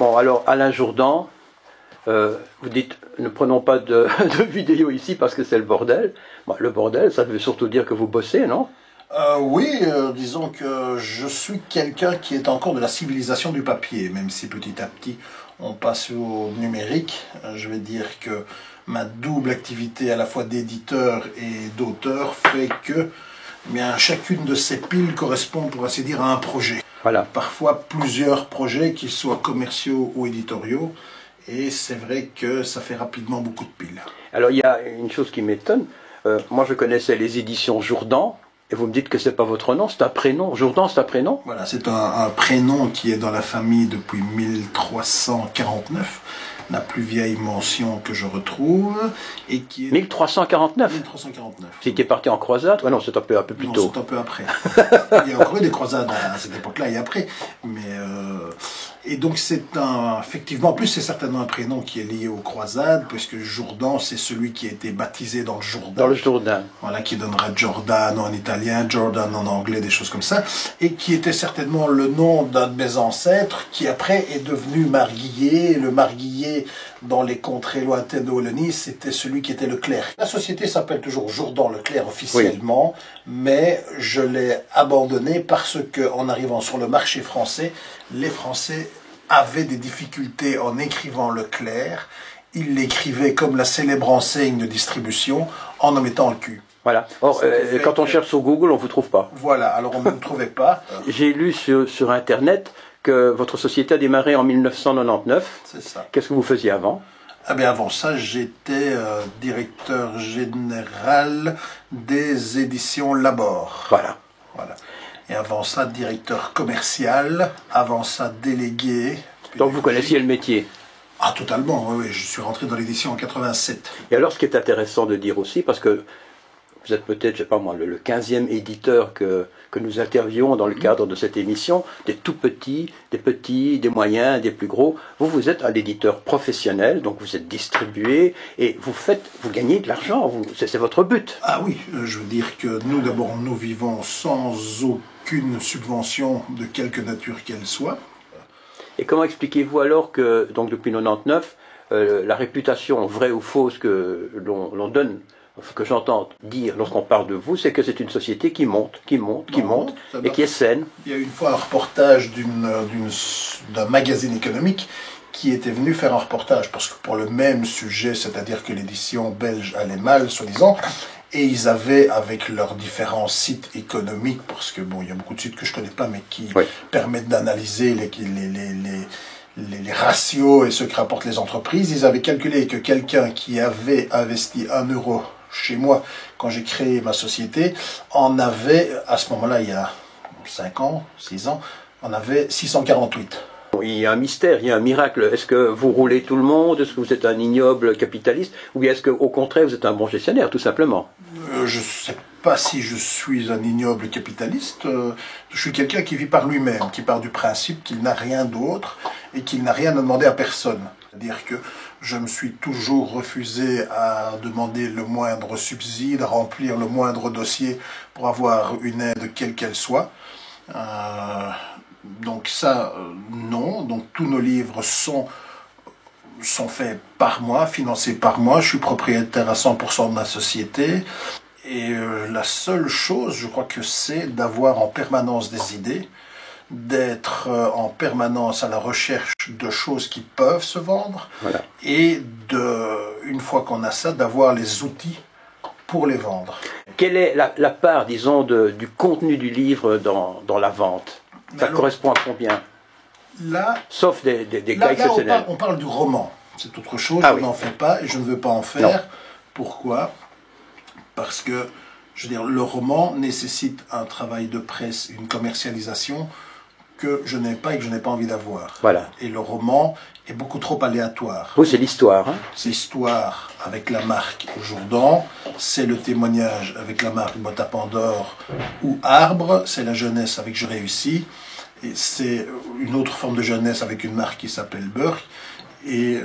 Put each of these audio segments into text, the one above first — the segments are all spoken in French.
Bon, alors Alain Jourdan, vous dites, ne prenons pas de vidéo ici parce que c'est le bordel. Bon, le bordel, ça veut surtout dire que vous bossez, non? Oui, disons que je suis quelqu'un qui est encore de la civilisation du papier, même si petit à petit on passe au numérique. Je vais dire que ma double activité à la fois d'éditeur et d'auteur fait que bien, chacune de ces piles correspond, pour ainsi dire, à un projet. Voilà. Parfois plusieurs projets, qu'ils soient commerciaux ou éditoriaux, et c'est vrai que ça fait rapidement beaucoup de piles. Alors il y a une chose qui m'étonne. Moi je connaissais les éditions Jourdan, et vous me dites que c'est pas votre nom, c'est un prénom. Jourdan, c'est un prénom? Voilà, c'est un prénom qui est dans la famille depuis 1349, la plus vieille mention que je retrouve, et qui est... 1349? 1349. C'est qui est parti en croisade? Ouais, non, c'est un peu plus Non, tôt. c'est un peu après. Il y a encore eu des croisades à cette époque-là et après. Mais, et donc c'est effectivement, en plus c'est certainement un prénom qui est lié aux croisades, puisque Jourdan, c'est celui qui a été baptisé dans le Jourdain. Dans le Jourdain. Voilà, qui donnera Giordano en italien, Jordan en anglais, des choses comme ça, et qui était certainement le nom d'un de mes ancêtres, qui après est devenu Marguillier. Le Marguillier, dans les contrées lointaines de Wallonie, c'était celui qui était le clerc. La société s'appelle toujours Jourdan le clerc officiellement, oui. Mais je l'ai abandonné parce que, en arrivant sur le marché français, les Français avaient des difficultés en écrivant le clerc. Ils l'écrivaient comme la célèbre enseigne de distribution, en omettant le Q. Voilà. Or, quand on cherche sur Google, on ne vous trouve pas. Voilà, alors on ne vous trouvait pas. J'ai lu sur Internet que votre société a démarré en 1999. C'est ça. Qu'est-ce que vous faisiez avant? Ah bien avant ça, j'étais directeur général des éditions Labor. Voilà. Voilà. Et avant ça, directeur commercial. Avant ça, délégué. Donc vous connaissiez le métier? Ah totalement, oui, je suis rentré dans l'édition en 87. Et alors ce qui est intéressant de dire aussi, parce que vous êtes peut-être, je sais pas moi, le 15e éditeur que nous interviewons dans le cadre de cette émission, des tout petits, des moyens, des plus gros. Vous êtes un éditeur professionnel, donc vous êtes distribué et vous gagnez de l'argent, c'est votre but. Ah oui, je veux dire que nous d'abord, nous vivons sans aucune subvention de quelque nature qu'elle soit. Et comment expliquez-vous alors que, donc depuis 99, la réputation vraie ou fausse que l'on donne, ce que j'entends dire lorsqu'on parle de vous, c'est que c'est une société qui monte, et qui est saine. Il y a eu une fois un reportage d'un magazine économique qui était venu faire un reportage, parce que pour le même sujet, c'est-à-dire que l'édition belge allait mal, soi-disant, et ils avaient, avec leurs différents sites économiques, parce que bon, il y a beaucoup de sites que je connais pas, mais qui permettent d'analyser les ratios et ce que rapportent les entreprises, ils avaient calculé que quelqu'un qui avait investi 1 euro chez moi, quand j'ai créé ma société, en avait, à ce moment-là, il y a 5 ans, 6 ans, on avait 648. Il y a un mystère, il y a un miracle. Est-ce que vous roulez tout le monde? Est-ce que vous êtes un ignoble capitaliste? Ou bien est-ce qu'au contraire, vous êtes un bon gestionnaire, tout simplement? Je ne sais pas si je suis un ignoble capitaliste. Je suis quelqu'un qui vit par lui-même, qui part du principe qu'il n'a rien d'autre et qu'il n'a rien à demander à personne. C'est-à-dire que je me suis toujours refusé à demander le moindre subside, à remplir le moindre dossier pour avoir une aide quelle qu'elle soit. Donc ça, non. Donc tous nos livres sont faits par moi, financés par moi. Je suis propriétaire à 100% de ma société. Et la seule chose, je crois que c'est d'avoir en permanence des idées, d'être en permanence à la recherche de choses qui peuvent se vendre, voilà. Et une fois qu'on a ça, d'avoir les outils pour les vendre. Quelle est la part, disons, du contenu du livre dans la vente? Ça correspond à combien? Là, sauf des cas exceptionnels. On parle du roman. C'est autre chose, je n'en fais pas et je ne veux pas en faire. Non. Pourquoi? Parce que, je veux dire, le roman nécessite un travail de presse, une commercialisation que je n'ai pas et que je n'ai pas envie d'avoir. Voilà. Et le roman est beaucoup trop aléatoire. Oui, c'est l'histoire. Hein? C'est l'histoire avec la marque Jourdan, c'est le témoignage avec la marque Botte à Pandore ou Arbre, c'est la jeunesse avec Je réussis, et c'est une autre forme de jeunesse avec une marque qui s'appelle Burke. et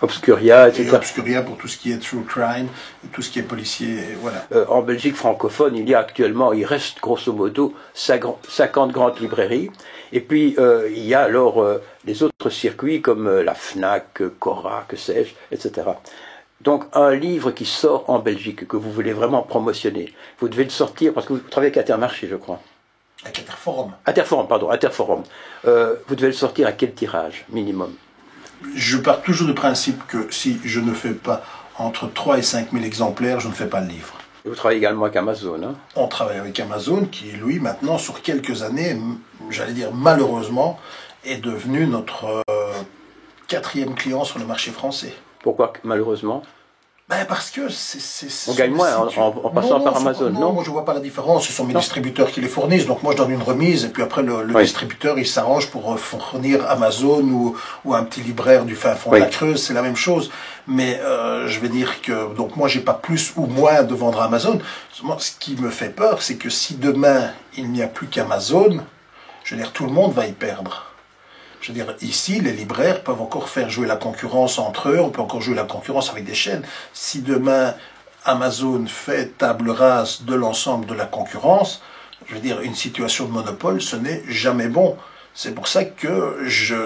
Obscuria, etc. Et Obscuria pour tout ce qui est true crime, tout ce qui est policier, et voilà. En Belgique francophone, il reste grosso modo 50 grandes librairies. Et puis, il y a alors les autres circuits comme la FNAC, Cora, que sais-je, etc. Donc, un livre qui sort en Belgique, que vous voulez vraiment promotionner, vous devez le sortir, parce que vous travaillez avec Intermarché, je crois. Avec Interforum. Interforum. Vous devez le sortir à quel tirage, minimum? Je pars toujours du principe que si je ne fais pas entre 3 et 5 000 exemplaires, je ne fais pas le livre. Et vous travaillez également avec Amazon, hein? On travaille avec Amazon, qui, lui, maintenant, sur quelques années, j'allais dire malheureusement, est devenu notre 4e client sur le marché français. Pourquoi malheureusement? Parce que on gagne moins en passant par Amazon, non? Moi je vois pas la différence, ce sont mes distributeurs qui les fournissent, donc moi je donne une remise, et puis après le distributeur il s'arrange pour fournir Amazon ou un petit libraire du fin fond de la Creuse, c'est la même chose. Mais je vais dire que, donc moi j'ai pas plus ou moins de vendre à Amazon. Ce qui me fait peur, c'est que si demain il n'y a plus qu'Amazon, je veux dire tout le monde va y perdre. Je veux dire, ici, les libraires peuvent encore faire jouer la concurrence entre eux, on peut encore jouer la concurrence avec des chaînes. Si demain, Amazon fait table rase de l'ensemble de la concurrence, je veux dire, une situation de monopole, ce n'est jamais bon. C'est pour ça que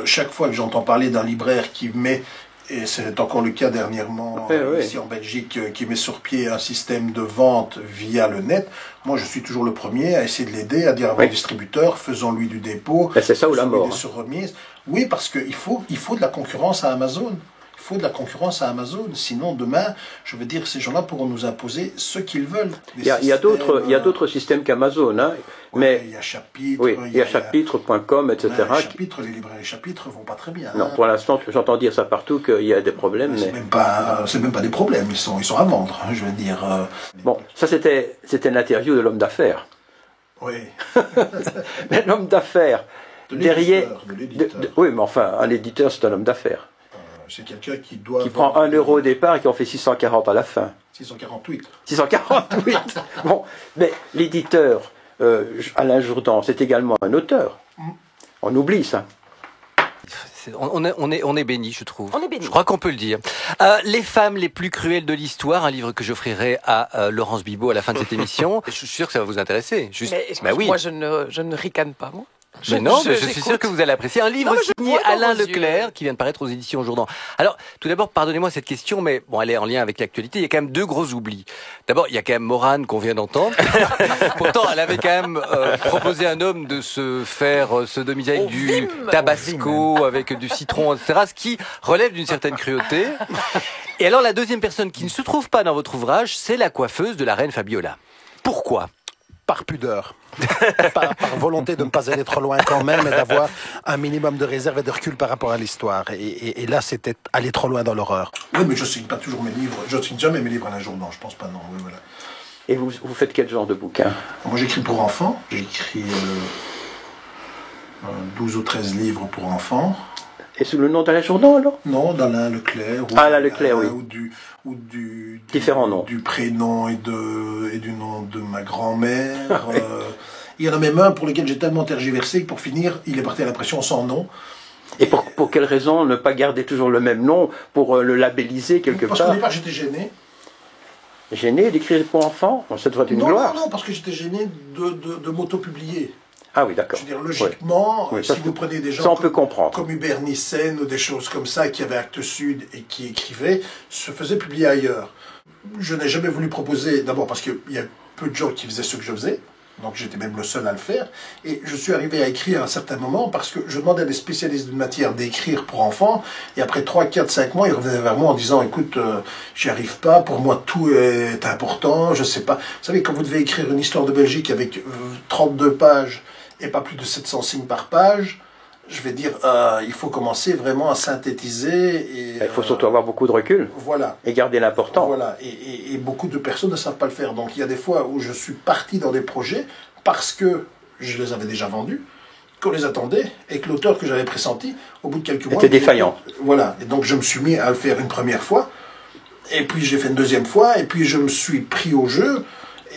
chaque fois que j'entends parler d'un libraire qui met, et c'est encore le cas dernièrement ici en Belgique, qui met sur pied un système de vente via le net, moi je suis toujours le premier à essayer de l'aider, à dire à mon distributeur, faisons-lui du dépôt, c'est ça ou la mort, sur remise. Oui, parce qu'il faut de la concurrence à Amazon. Il faut de la concurrence à Amazon. Sinon, demain, je veux dire, ces gens-là pourront nous imposer ce qu'ils veulent. Il y a d'autres systèmes qu'Amazon, hein. Mais il y a Chapitre. Il y a Chapitre.com, etc. Les librairies Chapitre vont pas très bien. Non, pour l'instant, j'entends dire ça partout qu'il y a des problèmes. C'est même pas des problèmes. Ils sont à vendre. Je veux dire. Bon, ça c'était l'interview de l'homme d'affaires. Oui. Mais l'homme d'affaires. Derrière. Oui, mais enfin, un éditeur, c'est un homme d'affaires. C'est quelqu'un qui prend 1 euro au départ et qui en fait 640 à la fin. 648. 648. Bon, mais l'éditeur, Alain Jourdan, c'est également un auteur. On oublie ça. On est béni, je trouve. On est béni. Je crois qu'on peut le dire. Les femmes les plus cruelles de l'histoire, un livre que j'offrirai à Laurence Bibot à la fin de cette émission. Je suis sûr que ça va vous intéresser. Oui. Moi, je ne ricane pas, moi. Mais non, je suis sûr que vous allez apprécier. Un livre signé Alain Leclerc, qui vient de paraître aux éditions Jourdan. Alors, tout d'abord, pardonnez-moi cette question, mais bon, elle est en lien avec l'actualité. Il y a quand même 2 gros oublis. D'abord, il y a quand même Morane qu'on vient d'entendre. Pourtant, elle avait quand même proposé à un homme de se faire sodomiser avec du tabasco, avec du citron, etc., ce qui relève d'une certaine cruauté. Et alors, la deuxième personne qui ne se trouve pas dans votre ouvrage, c'est la coiffeuse de la reine Fabiola. Pourquoi ? Par pudeur, par volonté de ne pas aller trop loin quand même et d'avoir un minimum de réserve et de recul par rapport à l'histoire. Et là, c'était aller trop loin dans l'horreur. Oui, mais je signe pas toujours mes livres. Je signe jamais mes livres à la Jourdan, je pense pas, non. Oui, voilà. Et vous faites quel genre de bouquin? Moi, j'écris pour enfants. J'écris 12 ou 13 livres pour enfants. Et sous le nom d'Alain Jourdan, alors? Non, d'Alain Leclerc. Alain Leclerc, oui. Ou du différents noms. Du prénom et du nom de ma grand-mère. Il y en a même un pour lequel j'ai tellement tergiversé que pour finir, il est parti à l'impression sans nom. Et pour quelle raison ne pas garder toujours le même nom pour le labelliser quelque part? Parce qu'au départ, j'étais gêné. Gêné d'écrire pour enfants? Ça devrait être une gloire. Non, parce que j'étais gêné de m'auto-publier. Ah oui, d'accord. Je veux dire, logiquement, si vous prenez des gens comme Hubert Nissen ou des choses comme ça qui avaient Actes Sud et qui écrivaient, se faisaient publier ailleurs. Je n'ai jamais voulu proposer, d'abord parce qu'il y a peu de gens qui faisaient ce que je faisais, donc j'étais même le seul à le faire, et je suis arrivé à écrire à un certain moment parce que je demandais à des spécialistes d'une matière d'écrire pour enfants, et après 3, 4, 5 mois, ils revenaient vers moi en disant, écoute, j'y arrive pas, pour moi tout est important, je sais pas. Vous savez, quand vous devez écrire une histoire de Belgique avec 32 pages, et pas plus de 700 signes par page, je vais dire, il faut commencer vraiment à synthétiser. Il faut surtout avoir beaucoup de recul. Voilà. Et garder l'important. Voilà. Et beaucoup de personnes ne savent pas le faire. Donc il y a des fois où je suis parti dans des projets parce que je les avais déjà vendus, qu'on les attendait, et que l'auteur que j'avais pressenti, au bout de quelques mois... était défaillant. Voilà. Et donc je me suis mis à le faire une première fois, et puis j'ai fait une deuxième fois, et puis je me suis pris au jeu.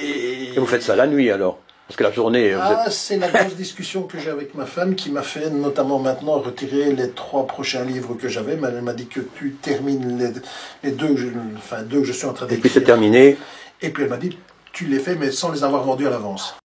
Et vous faites ça la nuit alors? Parce que la journée... C'est la grosse discussion que j'ai avec ma femme qui m'a fait notamment maintenant retirer les 3 prochains livres que j'avais. Mais elle m'a dit que tu termines les deux que je suis en train d'écrire. Et puis c'est terminé. Et puis elle m'a dit, tu les fais mais sans les avoir vendus à l'avance.